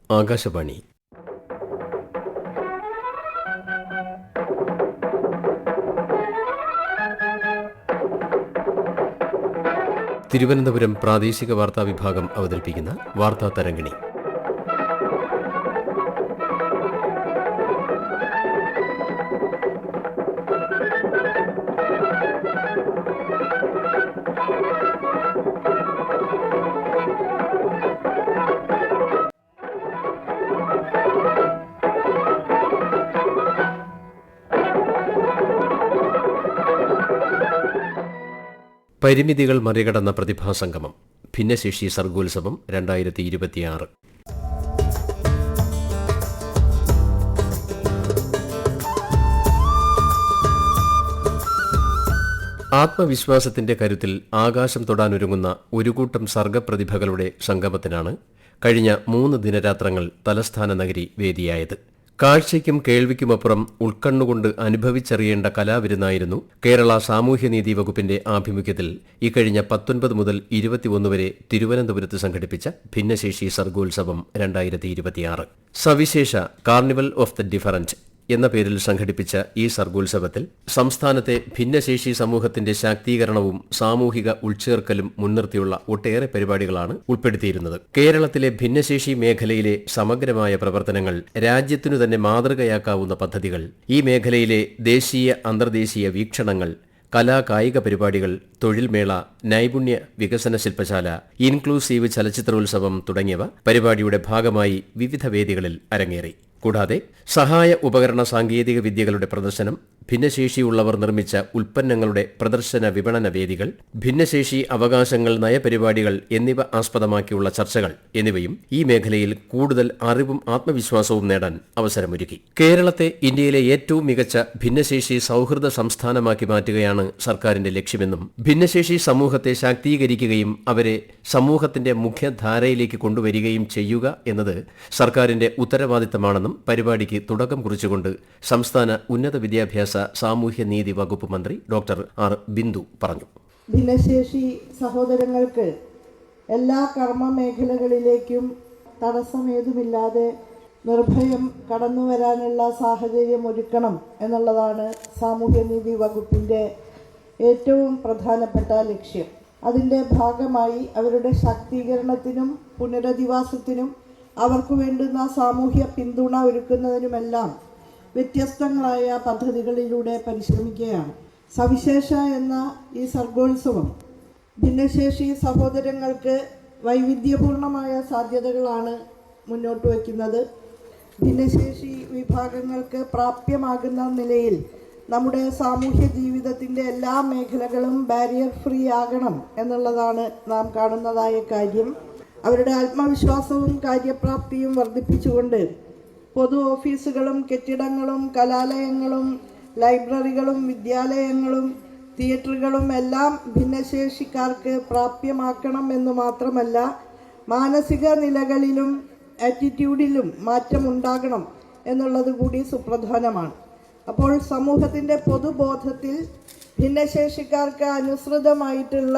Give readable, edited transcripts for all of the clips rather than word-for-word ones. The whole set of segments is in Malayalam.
ആകാശവാണി. തിരുവനന്തപുരം പ്രാദേശിക വാർത്താ വിഭാഗം അവതരിപ്പിക്കുന്ന വാർത്താ തരംഗിണി. പരിമിതികൾ മറികടന്ന പ്രതിഭാസംഗമം ഭിന്നശേഷി സർഗോത്സവം 2026. ആത്മവിശ്വാസത്തിന്റെ കരുത്തിൽ ആകാശം തൊടാനൊരുങ്ങുന്ന ഒരു കൂട്ടം സർഗപ്രതിഭകളുടെ സംഗമത്തിനാണ് കഴിഞ്ഞ 3 ദിനരാത്രങ്ങൾ തലസ്ഥാന നഗരി വേദിയായത്. കാഴ്ചയ്ക്കും കേൾവിക്കുമപ്പുറം ഉൾക്കണ്ണുകൊണ്ട് അനുഭവിച്ചറിയേണ്ട കലാവിരുന്നായിരുന്നു കേരള സാമൂഹ്യനീതി വകുപ്പിന്റെ ആഭിമുഖ്യത്തിൽ ഇക്കഴിഞ്ഞ 19 മുതൽ 21 വരെ തിരുവനന്തപുരത്ത് സംഘടിപ്പിച്ച ഭിന്നശേഷി സർഗോത്സവം 2026. സവിശേഷ കാർണിവൽ ഓഫ് ദ ഡിഫറന്റ് എന്ന പേരിൽ സംഘടിപ്പിച്ച ഈ സർഗോത്സവത്തിൽ സംസ്ഥാനത്തെ ഭിന്നശേഷി സമൂഹത്തിന്റെ ശാക്തീകരണവും സാമൂഹിക ഉൾച്ചേർക്കലും മുൻനിർത്തിയുള്ള ഒട്ടേറെ പരിപാടികളാണ് ഉൾപ്പെടുത്തിയിരുന്നത്. കേരളത്തിലെ ഭിന്നശേഷി മേഖലയിലെ സമഗ്രമായ പ്രവർത്തനങ്ങൾ, രാജ്യത്തിനു തന്നെ മാതൃകയാക്കാവുന്ന പദ്ധതികൾ, ഈ മേഖലയിലെ ദേശീയ അന്തർദേശീയ വീക്ഷണങ്ങൾ, കലാകായിക പരിപാടികൾ, തൊഴിൽമേള, നൈപുണ്യ വികസന ശില്പശാല, ഇൻക്ലൂസീവ് ചലച്ചിത്രോത്സവം തുടങ്ങിയവ പരിപാടിയുടെ ഭാഗമായി വിവിധ വേദികളിൽ അരങ്ങേറി. കൂടാതെ സഹായ ഉപകരണ സാങ്കേതിക വിദ്യകളുടെ പ്രദർശനം, ഭിന്നശേഷിയുള്ളവർ നിർമ്മിച്ച ഉൽപ്പന്നങ്ങളുടെ പ്രദർശന വിപണന വേദികൾ, ഭിന്നശേഷി അവകാശങ്ങൾ, നയപരിപാടികൾ എന്നിവ ആസ്പദമാക്കിയുള്ള ചർച്ചകൾ എന്നിവയും ഈ മേഖലയിൽ കൂടുതൽ അറിവും ആത്മവിശ്വാസവും നേടാൻ അവസരമൊരുക്കി. കേരളത്തെ ഇന്ത്യയിലെ ഏറ്റവും മികച്ച ഭിന്നശേഷി സൗഹൃദ സംസ്ഥാനമാക്കി മാറ്റുകയാണ് സർക്കാരിന്റെ ലക്ഷ്യമെന്നും ഭിന്നശേഷി സമൂഹത്തെ ശാക്തീകരിക്കുകയും അവരെ സമൂഹത്തിന്റെ മുഖ്യധാരയിലേക്ക് കൊണ്ടുവരികയും ചെയ്യുക എന്നത് സർക്കാരിന്റെ ഉത്തരവാദിത്തമാണെന്നും പരിപാടിക്ക് തുടക്കം കുറിച്ചുകൊണ്ട് സംസ്ഥാന ഉന്നത വിദ്യാഭ്യാസ സാമൂഹ്യനീതി വകുപ്പ് മന്ത്രി ഡോക്ടർ ആർ ബിന്ദു പറഞ്ഞു. ഭിന്നശേഷി സഹോദരങ്ങൾക്ക് എല്ലാ കർമ്മ മേഖലകളിലേക്കും തടസ്സമേതുമില്ലാതെ നിർഭയം കടന്നു വരാനുള്ള സാഹചര്യം ഒരുക്കണം എന്നുള്ളതാണ് സാമൂഹ്യനീതി വകുപ്പിൻ്റെ ഏറ്റവും പ്രധാനപ്പെട്ട ലക്ഷ്യം. അതിൻ്റെ ഭാഗമായി അവരുടെ ശാക്തീകരണത്തിനും പുനരധിവാസത്തിനും അവർക്ക് വേണ്ടുന്ന സാമൂഹ്യ പിന്തുണ ഒരുക്കുന്നതിനുമെല്ലാം വ്യത്യസ്തങ്ങളായ പദ്ധതികളിലൂടെ പരിശ്രമിക്കുകയാണ്. സവിശേഷ എന്ന ഈ സർഗോത്സവം ഭിന്നശേഷി സഹോദരങ്ങൾക്ക് വൈവിധ്യപൂർണമായ സാധ്യതകളാണ് മുന്നോട്ട് വയ്ക്കുന്നത്. ഭിന്നശേഷി വിഭാഗങ്ങൾക്ക് പ്രാപ്യമാകുന്ന നിലയിൽ നമ്മുടെ സാമൂഹ്യ ജീവിതത്തിൻ്റെ എല്ലാ മേഖലകളും ബാരിയർ ഫ്രീ ആകണം എന്നുള്ളതാണ് നാം കാണുന്നതായ കാര്യം. അവരുടെ ആത്മവിശ്വാസവും കാര്യപ്രാപ്തിയും വർദ്ധിപ്പിച്ചുകൊണ്ട് പൊതു ഓഫീസുകളും കെട്ടിടങ്ങളും കലാലയങ്ങളും ലൈബ്രറികളും വിദ്യാലയങ്ങളും തിയേറ്ററുകളും എല്ലാം ഭിന്നശേഷിക്കാർക്ക് പ്രാപ്യമാക്കണം എന്ന് മാത്രമല്ല, മാനസിക നിലകളിലും ആറ്റിറ്റ്യൂഡിലും മാറ്റമുണ്ടാകണം എന്നുള്ളത് കൂടി സുപ്രധാനമാണ്. അപ്പോൾ സമൂഹത്തിൻ്റെ പൊതുബോധത്തിൽ ഭിന്നശേഷിക്കാർക്ക് അനുസൃതമായിട്ടുള്ള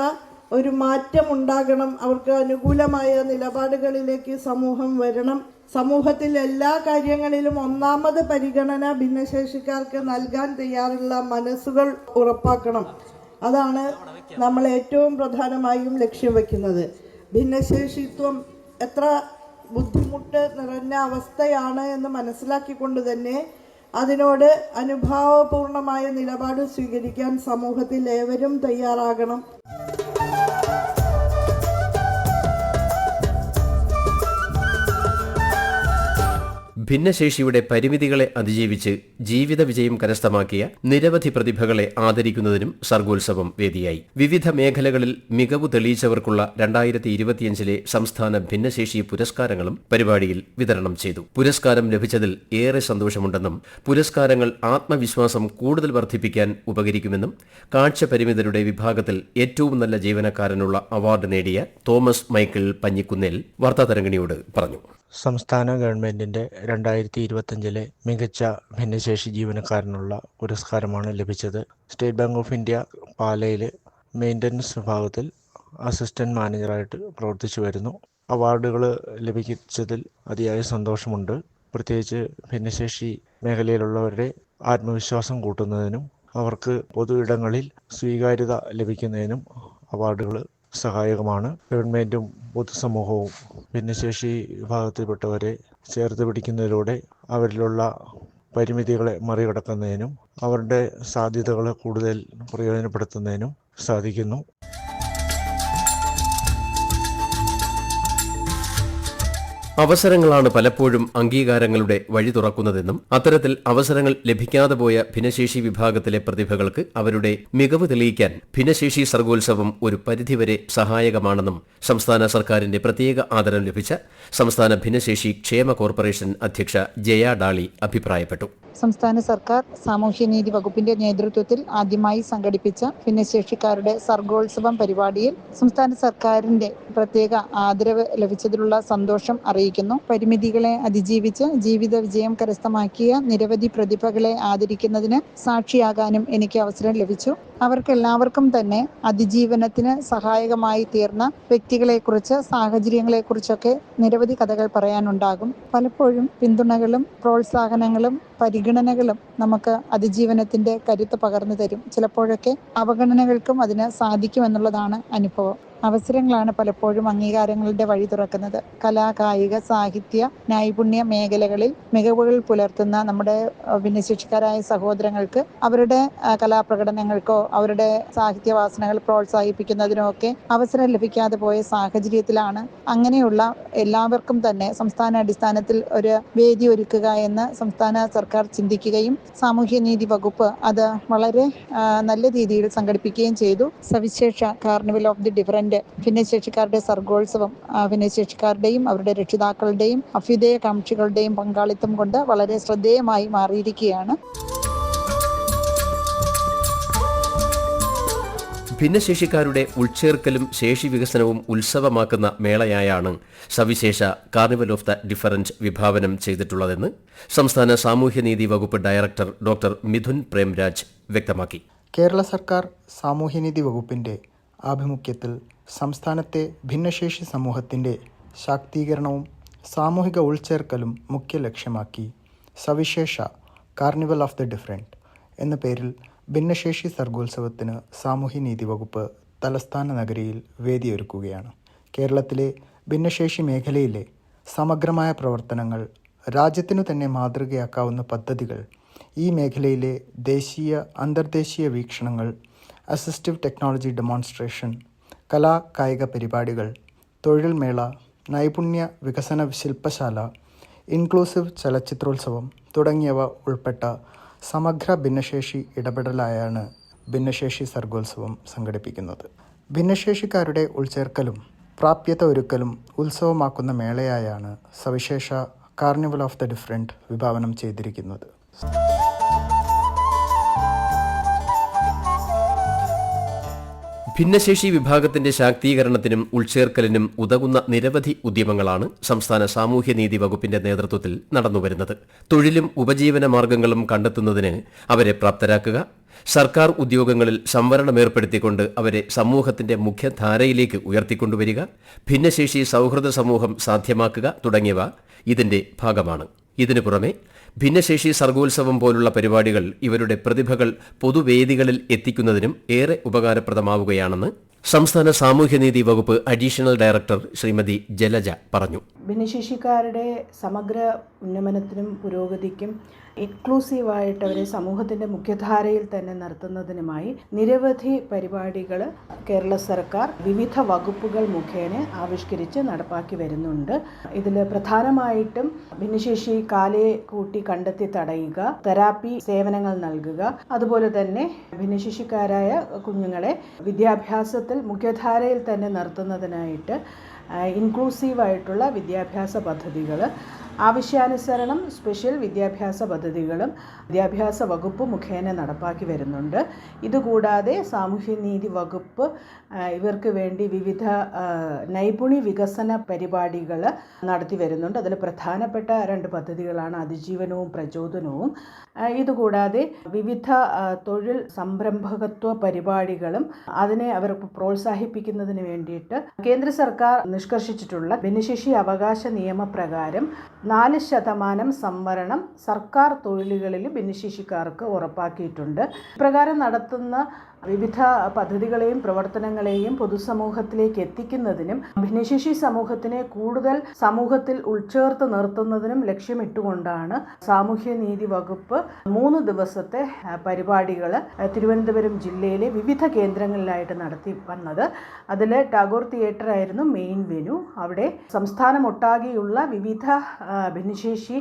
ഒരു മാറ്റം ഉണ്ടാകണം. അവർക്ക് അനുകൂലമായ നിലപാടുകളിലേക്ക് സമൂഹം വരണം. സമൂഹത്തിൽ എല്ലാ കാര്യങ്ങളിലും ഒന്നാമത് പരിഗണന ഭിന്നശേഷിക്കാർക്ക് നൽകാൻ തയ്യാറുള്ള മനസ്സുകൾ ഉറപ്പാക്കണം. അതാണ് നമ്മൾ ഏറ്റവും പ്രധാനമായും ലക്ഷ്യം വയ്ക്കുന്നത്. ഭിന്നശേഷിത്വം എത്ര ബുദ്ധിമുട്ട് നിറഞ്ഞ അവസ്ഥയാണ് എന്ന് മനസ്സിലാക്കിക്കൊണ്ട് തന്നെ അതിനോട് അനുഭാവപൂർണമായ നിലപാട് സ്വീകരിക്കാൻ സമൂഹത്തിൽ ഏവരും തയ്യാറാകണം. ഭിന്നശേഷിയുടെ പരിമിതികളെ അതിജീവിച്ച് ജീവിത വിജയം കരസ്ഥമാക്കിയ നിരവധി പ്രതിഭകളെ ആദരിക്കുന്നതിനും സർഗോത്സവം വേദിയായി. വിവിധ മേഖലകളിൽ മികവു തെളിയിച്ചവർക്കുള്ള 2025 സംസ്ഥാന ഭിന്നശേഷി പുരസ്കാരങ്ങളും പരിപാടിയിൽ വിതരണം ചെയ്തു. പുരസ്കാരം ലഭിച്ചതിൽ ഏറെ സന്തോഷമുണ്ടെന്നും പുരസ്കാരങ്ങൾ ആത്മവിശ്വാസം കൂടുതൽ വർദ്ധിപ്പിക്കാൻ ഉപകരിക്കുമെന്നും കാഴ്ച പരിമിതരുടെ വിഭാഗത്തിൽ ഏറ്റവും നല്ല ജീവനക്കാരനുള്ള അവാർഡ് നേടിയ തോമസ് മൈക്കിൾ പഞ്ഞിക്കുന്നേൽ വാർത്താതരംഗിണിയോട് പറഞ്ഞു. സംസ്ഥാന ഗവൺമെൻറ്റിൻ്റെ 2025 മികച്ച ഭിന്നശേഷി ജീവനക്കാരനുള്ള പുരസ്കാരമാണ് ലഭിച്ചത്. സ്റ്റേറ്റ് ബാങ്ക് ഓഫ് ഇന്ത്യ പാലയിൽ മെയിൻ്റനൻസ് വിഭാഗത്തിൽ അസിസ്റ്റൻറ്റ് മാനേജറായിട്ട് പ്രവർത്തിച്ചു വരുന്നു. അവാർഡുകൾ ലഭിച്ചതിൽ അതിയായ സന്തോഷമുണ്ട്. പ്രത്യേകിച്ച് ഭിന്നശേഷി മേഖലയിലുള്ളവരുടെ ആത്മവിശ്വാസം കൂട്ടുന്നതിനും അവർക്ക് പൊതു ഇടങ്ങളിൽ സ്വീകാര്യത ലഭിക്കുന്നതിനും അവാർഡുകൾ സഹായകമാണ്. ഗവൺമെൻറ്റും പൊതുസമൂഹവും ഭിന്നശേഷി വിഭാഗത്തിൽപ്പെട്ടവരെ ചേർത്ത് പിടിക്കുന്നതിലൂടെ അവരിലുള്ള പരിമിതികളെ മറികടക്കുന്നതിനും അവരുടെ സാധ്യതകൾ കൂടുതൽ പ്രയോജനപ്പെടുത്തുന്നതിനും സാധിക്കുന്നു. അവസരങ്ങളാണ് പലപ്പോഴും അംഗീകാരങ്ങളുടെ വഴി തുറക്കുന്നതെന്നും അത്തരത്തിൽ അവസരങ്ങൾ ലഭിക്കാതെ പോയ ഭിന്നശേഷി വിഭാഗത്തിലെ പ്രതിഭകൾക്ക് അവരുടെ മികവ് തെളിയിക്കാൻ ഭിന്നശേഷി സർഗോത്സവം ഒരു പരിധിവരെ സഹായകമാണെന്നും സംസ്ഥാന സർക്കാരിന്റെ പ്രത്യേക ആദരം ലഭിച്ച സംസ്ഥാന ഭിന്നശേഷി ക്ഷേമ കോർപ്പറേഷൻ അധ്യക്ഷ ജയ ഡാളി അഭിപ്രായപ്പെട്ടു. സംസ്ഥാന സർക്കാർ സാമൂഹ്യനീതി വകുപ്പിന്റെ നേതൃത്വത്തിൽ ആദ്യമായി സംഘടിപ്പിച്ച ഭിന്നശേഷിക്കാരുടെ സർഗോത്സവം പരിപാടിയിൽ സംസ്ഥാന സർക്കാരിന്റെ പ്രത്യേക ആദരവ് ലഭിച്ചതിലുള്ള സന്തോഷം അറിയിക്കുന്നു. പരിമിതികളെ അതിജീവിച്ച് ജീവിത വിജയം കരസ്ഥമാക്കിയ നിരവധി പ്രതിഭകളെ ആദരിക്കുന്നതിന് സാക്ഷിയാകാനും എനിക്ക് അവസരം ലഭിച്ചു. അവർക്കെല്ലാവർക്കും തന്നെ അതിജീവനത്തിന് സഹായകമായി തീർന്ന വ്യക്തികളെക്കുറിച്ച്, സാഹചര്യങ്ങളെക്കുറിച്ചൊക്കെ നിരവധി കഥകൾ പറയാനുണ്ടാകും. പലപ്പോഴും പിന്തുണകളും പ്രോത്സാഹനങ്ങളും പരിഗണനകളും നമുക്ക് അതിജീവനത്തിന്റെ കരുത്ത് പകർന്നു തരും. ചിലപ്പോഴൊക്കെ അവഗണനകൾക്കും അതിന് സാധിക്കുമെന്നുള്ളതാണ് അനുഭവം. അവസരങ്ങളാണ് പലപ്പോഴും അംഗീകാരങ്ങളുടെ വഴി തുറക്കുന്നത്. കലാ, കായിക, സാഹിത്യ, നൈപുണ്യ മേഖലകളിൽ മികവുകൾ പുലർത്തുന്ന നമ്മുടെ ഭിന്നശേഷിക്കാരായ സഹോദരങ്ങൾക്ക് അവരുടെ കലാപ്രകടനങ്ങൾക്കോ അവരുടെ സാഹിത്യ വാസനകൾ പ്രോത്സാഹിപ്പിക്കുന്നതിനോ ഒക്കെ അവസരം ലഭിക്കാതെ പോയ സാഹചര്യത്തിലാണ് അങ്ങനെയുള്ള എല്ലാവർക്കും തന്നെ സംസ്ഥാന അടിസ്ഥാനത്തിൽ ഒരു വേദി ഒരുക്കുക എന്ന് സംസ്ഥാന സർക്കാർ ചിന്തിക്കുകയും സാമൂഹ്യനീതി വകുപ്പ് അത് വളരെ നല്ല രീതിയിൽ സംഘടിപ്പിക്കുകയും ചെയ്തു. സവിശേഷ കാർണിവൽ ഓഫ് ദി ഡിഫറൻറ്റ് ഭിന്നശേഷിക്കാരുടെ സർഗോത്സവം ഭിന്നശേഷിക്കാരുടെയും അവരുടെ രക്ഷിതാക്കളുടെയും അഭ്യുദയകാംക്ഷികളുടെയും പങ്കാളിത്തം കൊണ്ട് വളരെ ശ്രദ്ധേയമായി മാറിയിരിക്കുകയാണ്. ഭിന്നശേഷിക്കാരുടെ ഉൾച്ചേർക്കലും ശേഷി വികസനവും ഉത്സവമാക്കുന്ന മേളയായാണ് സവിശേഷ കാർണിവൽ ഓഫ് ദ ഡിഫറൻറ്റ് വിഭാവനം ചെയ്തിട്ടുള്ളതെന്ന് സംസ്ഥാന സാമൂഹ്യനീതി വകുപ്പ് ഡയറക്ടർ ഡോക്ടർ മിഥുൻ പ്രേംരാജ് വ്യക്തമാക്കി. കേരള സർക്കാർ സാമൂഹ്യനീതി വകുപ്പിൻ്റെ ആഭിമുഖ്യത്തിൽ സംസ്ഥാനത്തെ ഭിന്നശേഷി സമൂഹത്തിൻ്റെ ശാക്തീകരണവും സാമൂഹിക ഉൾച്ചേർക്കലും മുഖ്യ ലക്ഷ്യമാക്കി സവിശേഷ കാർണിവൽ ഓഫ് ദ ഡിഫറൻറ്റ് എന്ന പേരിൽ ഭിന്നശേഷി സർഗോത്സവത്തിന് സാമൂഹ്യനീതി വകുപ്പ് തലസ്ഥാന നഗരിയിൽ വേദിയൊരുക്കുകയാണ്. കേരളത്തിലെ ഭിന്നശേഷി മേഖലയിലെ സമഗ്രമായ പ്രവർത്തനങ്ങൾ, രാജ്യത്തിനു തന്നെ മാതൃകയാക്കാവുന്ന പദ്ധതികൾ, ഈ മേഖലയിലെ ദേശീയ അന്തർദേശീയ വീക്ഷണങ്ങൾ, അസിസ്റ്റീവ് ടെക്നോളജി ഡെമോൺസ്ട്രേഷൻ, കലാ കായിക പരിപാടികൾ, തൊഴിൽ മേള, നൈപുണ്യ വികസന ശില്പശാല, ഇൻക്ലൂസീവ് ചലച്ചിത്രോത്സവം തുടങ്ങിയവ ഉൾപ്പെട്ട സമഗ്ര ഭിന്നശേഷി ഇടപെടലായാണ് ഭിന്നശേഷി സർഗോത്സവം സംഘടിപ്പിക്കുന്നത്. ഭിന്നശേഷിക്കാരുടെ ഉൾച്ചേർക്കലും പ്രാപ്യത ഒരുക്കലും ഉത്സവമാക്കുന്ന മേളയായാണ് സവിശേഷ കാർണിവൽ ഓഫ് ദ ഡിഫറൻറ്റ് വിഭാവനം ചെയ്തിരിക്കുന്നത്. ഭിന്നശേഷി വിഭാഗത്തിന്റെ ശാക്തീകരണത്തിനും ഉൾച്ചേർക്കലിനും ഉതകുന്ന നിരവധി ഉദ്യമങ്ങളാണ് സംസ്ഥാന സാമൂഹ്യനീതി വകുപ്പിന്റെ നേതൃത്വത്തിൽ നടന്നുവരുന്നത്. തൊഴിലും ഉപജീവന മാർഗങ്ങളും കണ്ടെത്തുന്നതിന് അവരെ പ്രാപ്തരാക്കുക, സർക്കാർ ഉദ്യോഗങ്ങളിൽ സംവരണമേർപ്പെടുത്തിക്കൊണ്ട് അവരെ സമൂഹത്തിന്റെ മുഖ്യധാരയിലേക്ക് ഉയർത്തിക്കൊണ്ടുവരിക, ഭിന്നശേഷി സൗഹൃദ സമൂഹം സാധ്യമാക്കുക തുടങ്ങിയവ ഇതിന്റെ ഭാഗമാണ്. ഇതിനു പുറമെ ഭിന്നശേഷി സർഗോത്സവം പോലുള്ള പരിപാടികൾ ഇവരുടെ പ്രതിഭകൾ പൊതുവേദികളിൽ എത്തിക്കുന്നതിനും ഏറെ ഉപകാരപ്രദമാവുകയാണെന്ന് സംസ്ഥാന സാമൂഹ്യനീതി വകുപ്പ് അഡീഷണൽ ഡയറക്ടർ ശ്രീമതി ജലജ പറഞ്ഞു. ഭിന്നശേഷിക്കാരുടെ സമഗ്ര ഉന്നമനത്തിനും പുരോഗതിക്കും ഇൻക്ലൂസീവായിട്ട് അവരെ സമൂഹത്തിൻ്റെ മുഖ്യധാരയിൽ തന്നെ നിർത്തുന്നതിനുമായി നിരവധി പരിപാടികൾ കേരള സർക്കാർ വിവിധ വകുപ്പുകൾ മുഖേന ആവിഷ്കരിച്ച് നടപ്പാക്കി വരുന്നുണ്ട്. ഇതിൽ പ്രധാനമായിട്ടും ഭിന്നശേഷി കാലയെ കൂട്ടി കണ്ടെത്തി തടയുക, തെറാപ്പി സേവനങ്ങൾ നൽകുക, അതുപോലെ തന്നെ ഭിന്നശേഷിക്കാരായ കുഞ്ഞുങ്ങളെ വിദ്യാഭ്യാസത്തിൽ മുഖ്യധാരയിൽ തന്നെ നിർത്തുന്നതിനായിട്ട് ഇൻക്ലൂസീവായിട്ടുള്ള വിദ്യാഭ്യാസ പദ്ധതികൾ, ആവശ്യാനുസരണം സ്പെഷ്യൽ വിദ്യാഭ്യാസ പദ്ധതികളും വിദ്യാഭ്യാസ വകുപ്പ് മുഖേന നടപ്പാക്കി വരുന്നുണ്ട്. ഇതുകൂടാതെ സാമൂഹ്യനീതി വകുപ്പ് ഇവർക്ക് വേണ്ടി വിവിധ നൈപുണ്യ വികസന പരിപാടികൾ നടത്തി വരുന്നുണ്ട്. അതിൽ പ്രധാനപ്പെട്ട 2 പദ്ധതികളാണ് അതിജീവനവും പ്രചോദനവും. ഇതുകൂടാതെ വിവിധ തൊഴിൽ സംരംഭകത്വ പരിപാടികളും അതിനെ അവർക്ക് പ്രോത്സാഹിപ്പിക്കുന്നതിന് വേണ്ടിയിട്ട് കേന്ദ്ര സർക്കാർ നിഷ്കർഷിച്ചിട്ടുള്ള ഭിന്നശേഷി അവകാശ നിയമപ്രകാരം 4% സംവരണം സർക്കാർ തൊഴിലുകളിൽ ഭിന്നശേഷിക്കാർക്ക് ഉറപ്പാക്കിയിട്ടുണ്ട്. ഇപ്രകാരം നടത്തുന്ന വിവിധ പദ്ധതികളെയും പ്രവർത്തനങ്ങളെയും പൊതുസമൂഹത്തിലേക്ക് എത്തിക്കുന്നതിനും ഭിന്നശേഷി സമൂഹത്തിനെ കൂടുതൽ സമൂഹത്തിൽ ഉൾച്ചേർത്ത് നിർത്തുന്നതിനും ലക്ഷ്യമിട്ടുകൊണ്ടാണ് സാമൂഹ്യനീതി വകുപ്പ് 3 ദിവസത്തെ പരിപാടികൾ തിരുവനന്തപുരം ജില്ലയിലെ വിവിധ കേന്ദ്രങ്ങളിലായിട്ട് നടത്തി വന്നത്. അതിൽ ടാഗോർ തിയേറ്റർ ആയിരുന്നു മെയിൻ വെന്യൂ. അവിടെ സംസ്ഥാനമൊട്ടാകെയുള്ള വിവിധ ഭിന്നശേഷി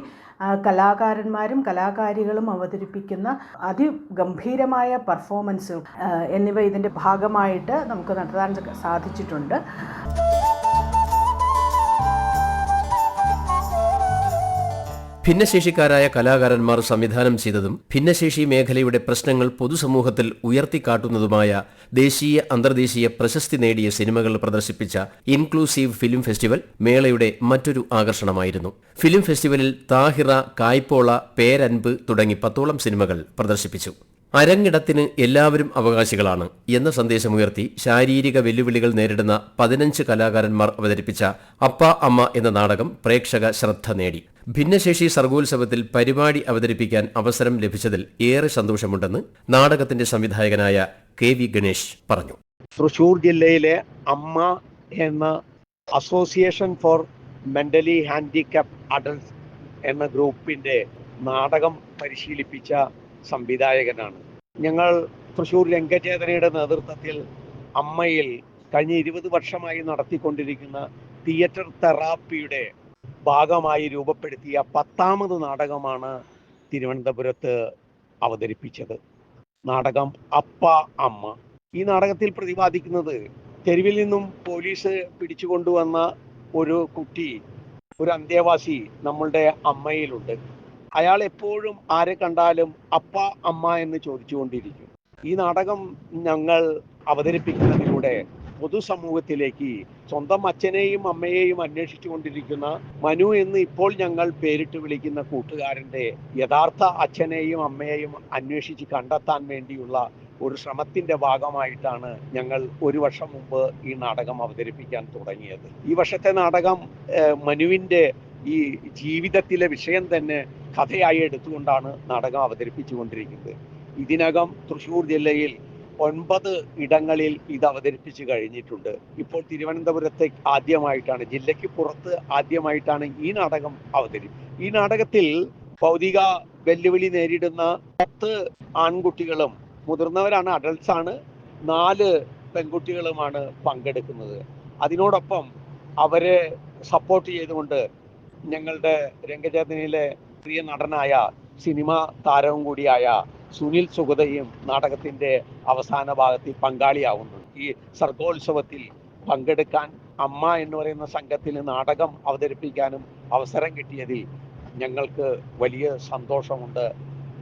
കലാകാരന്മാരും കലാകാരികളും അവതരിപ്പിക്കുന്ന അതിഗംഭീരമായ പെർഫോമൻസുകൾ എന്നിവ ഇതിൻ്റെ ഭാഗമായിട്ട് നമുക്ക് നടത്താൻ സാധിച്ചിട്ടുണ്ട്. ഭിന്നശേഷിക്കാരായ കലാകാരന്മാർ സംവിധാനം ചെയ്തതും ഭിന്നശേഷി മേഖലയുടെ പ്രശ്നങ്ങൾ പൊതുസമൂഹത്തിൽ ഉയർത്തിക്കാട്ടുന്നതുമായ ദേശീയ അന്തർദേശീയ പ്രശസ്തി നേടിയ സിനിമകൾ പ്രദർശിപ്പിച്ച ഇൻക്ലൂസീവ് ഫിലിം ഫെസ്റ്റിവൽ മേളയുടെ മറ്റൊരു ആകർഷണമായിരുന്നു. ഫിലിം ഫെസ്റ്റിവലിൽ താഹിറ, കായ്പോള, പേരൻപ് തുടങ്ങി 10ഓളം സിനിമകൾ പ്രദർശിപ്പിച്ചു. അരങ്ങിടത്തിന് എല്ലാവരും അവകാശികളാണ് എന്ന സന്ദേശമുയർത്തി ശാരീരിക വെല്ലുവിളികൾ നേരിടുന്ന 15 കലാകാരന്മാർ അവതരിപ്പിച്ച അപ്പ അമ്മ എന്ന നാടകം പ്രേക്ഷക ശ്രദ്ധ നേടി. ഭിന്നശേഷി സർഗോത്സവത്തിൽ പരിപാടി അവതരിപ്പിക്കാൻ അവസരം ലഭിച്ചതിൽ ഏറെ സന്തോഷമുണ്ടെന്ന് നാടകത്തിന്റെ സംവിധായകനായ KV ഗണേഷ് പറഞ്ഞു. തൃശൂർ ജില്ലയിലെ അമ്മ എന്ന association for mentally handicapped adults എന്ന ഗ്രൂപ്പിന്റെ നാടകം പരിശീലിപ്പിച്ച സംവിധായകനാണ്. ഞങ്ങൾ തൃശൂർ രംഗചേതനയുടെ നേതൃത്വത്തിൽ അമ്മയിൽ കഴിഞ്ഞ 20 വർഷമായി നടത്തിക്കൊണ്ടിരിക്കുന്ന തിയേറ്റർ തെറാപ്പിയുടെ ഭാഗമായി രൂപപ്പെടുത്തിയ 10ാമത് നാടകമാണ് തിരുവനന്തപുരത്ത് അവതരിപ്പിച്ചത്. നാടകം അപ്പ അമ്മ. ഈ നാടകത്തിൽ പ്രതിപാദിക്കുന്നത് തെരുവിൽ നിന്നും പോലീസ് പിടിച്ചുകൊണ്ടുവന്ന ഒരു കുട്ടി, ഒരു അന്തേവാസി നമ്മളുടെ അമ്മയിലുണ്ട്. അയാൾ എപ്പോഴും ആരെ കണ്ടാലും അപ്പ അമ്മ എന്ന് ചോദിച്ചുകൊണ്ടിരിക്കും. ഈ നാടകം ഞങ്ങൾ അവതരിപ്പിക്കുന്നതിലൂടെ പൊതുസമൂഹത്തിലേക്ക് സ്വന്തം അച്ഛനെയും അമ്മയെയും അന്വേഷിച്ചു കൊണ്ടിരിക്കുന്ന മനു എന്ന് ഇപ്പോൾ ഞങ്ങൾ പേരിട്ട് വിളിക്കുന്ന കൂട്ടുകാരൻ്റെ യഥാർത്ഥ അച്ഛനെയും അമ്മയെയും അന്വേഷിച്ച് കണ്ടെത്താൻ വേണ്ടിയുള്ള ഒരു ശ്രമത്തിന്റെ ഭാഗമായിട്ടാണ് ഞങ്ങൾ 1 വർഷം മുമ്പ് ഈ നാടകം അവതരിപ്പിക്കാൻ തുടങ്ങിയത്. ഈ വർഷത്തെ നാടകം മനുവിൻ്റെ ഈ ജീവിതത്തിലെ വിഷയം തന്നെ കഥയായി എടുത്തുകൊണ്ടാണ് നാടകം അവതരിപ്പിച്ചുകൊണ്ടിരിക്കുന്നത്. ഇതിനകം തൃശ്ശൂർ ജില്ലയിൽ 9 ഇടങ്ങളിൽ ഇത് അവതരിപ്പിച്ച് കഴിഞ്ഞിട്ടുണ്ട്. ഇപ്പോൾ തിരുവനന്തപുരത്തെ ആദ്യമായിട്ടാണ്, ജില്ലയ്ക്ക് പുറത്ത് ആദ്യമായിട്ടാണ് ഈ നാടകം അവതരിപ്പിക്കുന്നത്. ഈ നാടകത്തിൽ ഭൗതിക വെല്ലുവിളി നേരിടുന്ന 10 ആൺകുട്ടികളും, മുതിർന്നവരാണ്, അഡൾട്ട്സ് ആണ്, 4 പെൺകുട്ടികളുമാണ് പങ്കെടുക്കുന്നത്. അതിനോടൊപ്പം അവരെ സപ്പോർട്ട് ചെയ്തുകൊണ്ട് ഞങ്ങളുടെ രംഗചേതനയിലെ പ്രിയ നടനായ സിനിമാ താരവും കൂടിയായ സുനിൽ സുഗതയും നാടകത്തിന്റെ അവസാന ഭാഗത്തിൽ പങ്കാളിയാവുന്നു. ഈ സർഗോത്സവത്തിൽ പങ്കെടുക്കാൻ അമ്മ എന്ന് പറയുന്ന സംഘത്തിന് നാടകം അവതരിപ്പിക്കാനും അവസരം കിട്ടിയതിൽ ഞങ്ങൾക്ക് വലിയ സന്തോഷമുണ്ട്.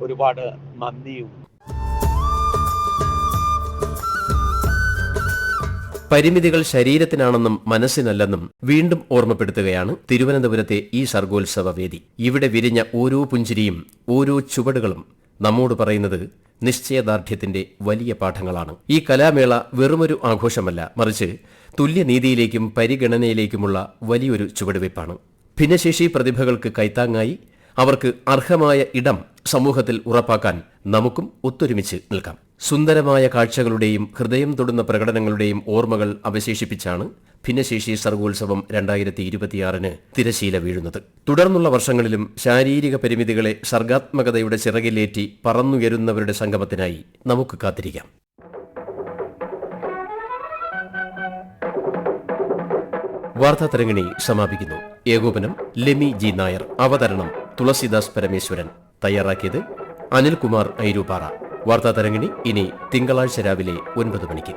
ഒരുപാട് നന്ദിയും. പരിമിതികൾ ശരീരത്തിനാണെന്നും മനസ്സിനല്ലെന്നും വീണ്ടും ഓർമ്മപ്പെടുത്തുകയാണ് തിരുവനന്തപുരത്തെ ഈ സർഗോത്സവ വേദി. ഇവിടെ വിരിഞ്ഞ ഓരോ പുഞ്ചിരിയും ഓരോ ചുവടുകളും നമ്മോട് പറയുന്നത് നിശ്ചയദാർഢ്യത്തിന്റെ വലിയ പാഠങ്ങളാണ്. ഈ കലാമേള വെറുമൊരു ആഘോഷമല്ല, മറിച്ച് തുല്യനീതിയിലേക്കും പരിഗണനയിലേക്കുമുള്ള വലിയൊരു ചുവടുവയ്പ്പാണ്. ഭിന്നശേഷി പ്രതിഭകൾക്ക് കൈത്താങ്ങായി അവർക്ക് അർഹമായ ഇടം സമൂഹത്തിൽ ഉറപ്പാക്കാൻ നമുക്കും ഒത്തൊരുമിച്ച് നിൽക്കാം. സുന്ദരമായ കാഴ്ചകളുടെയും ഹൃദയം തൊടുന്ന പ്രകടനങ്ങളുടെയും ഓർമ്മകൾ അവശേഷിപ്പിച്ചാണ് ഭിന്നശേഷി സർഗോത്സവം 2026 തിരശീല വീഴുന്നത്. തുടർന്നുള്ള വർഷങ്ങളിലും ശാരീരിക പരിമിതികളെ സർഗാത്മകതയുടെ ചിറകിലേറ്റി പറന്നുയരുന്നവരുടെ സംഗമത്തിനായി നമുക്ക് കാത്തിരിക്കാം. വാർത്താ തരംഗിണി സമാപിക്കുന്നു. ഏകോപനം ലെമി ജി നായർ. അവതരണം തുളസിദാസ് പരമേശ്വരൻ. തയ്യാറാക്കിയത് അനിൽകുമാർ ഐരൂപ്പാറ. വാർത്താ തരംഗിണി ഇനി തിങ്കളാഴ്ച രാവിലെ 9 മണിക്ക്.